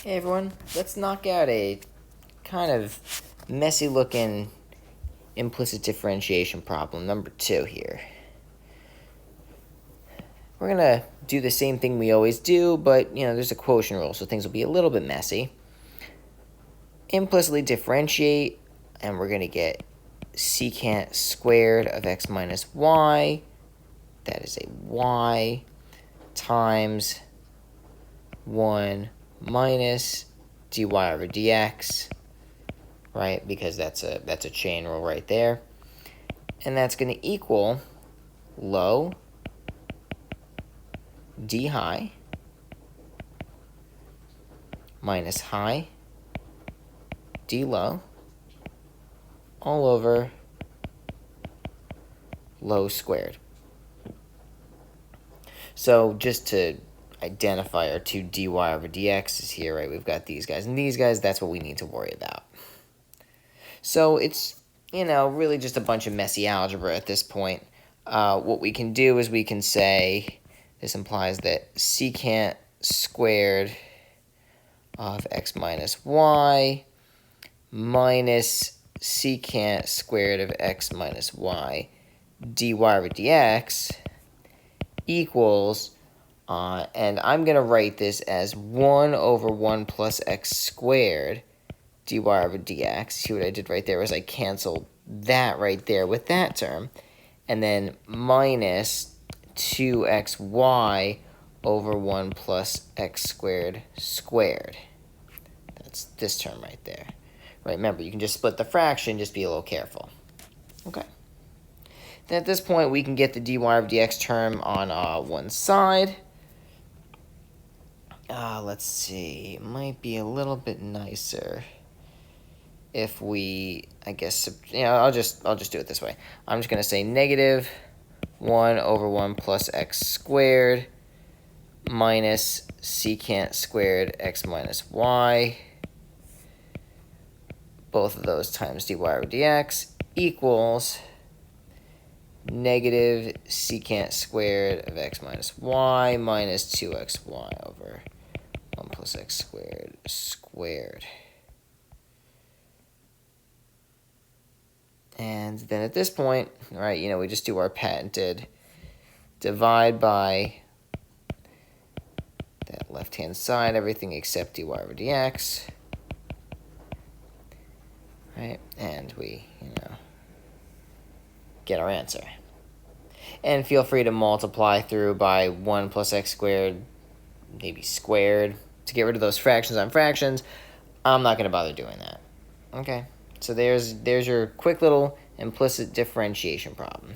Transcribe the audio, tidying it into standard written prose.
Hey everyone, let's knock out a kind of messy looking implicit differentiation problem, number 2 here. We're going to do the same thing we always do, but there's a quotient rule, so things will be a little bit messy. Implicitly differentiate, and we're going to get secant squared of x minus y, that is a y, times 1 minus dy over dx, right? Because that's a chain rule right there. And that's going to equal low d high minus high d low all over low squared. So just to identify our two dy over dx's here, right? We've got these guys and these guys. That's what we need to worry about. So it's, really just a bunch of messy algebra at this point. What we can do is we can say this implies that secant squared of x minus y minus secant squared of x minus y dy over dx equals, and I'm going to write this as 1 over 1 plus x squared dy over dx. See what I did right there was I canceled that right there with that term. And then minus 2xy over 1 plus x squared squared. That's this term right there. Right, remember, you can just split the fraction, just be a little careful. Okay. Then at this point, we can get the dy over dx term on one side. Let's see, it might be a little bit nicer if we, I guess, I'll just do it this way. I'm just going to say negative 1 over 1 plus x squared minus secant squared x minus y, both of those times dy over dx, equals negative secant squared of x minus y minus 2xy over 1 plus x squared squared. And then at this point, right, we just do our patented divide by that left-hand side, everything except dy over dx, right? And we, get our answer. And feel free to multiply through by 1 plus x squared, maybe squared, to get rid of those fractions on fractions. I'm not going to bother doing that. Okay, so there's your quick little implicit differentiation problem.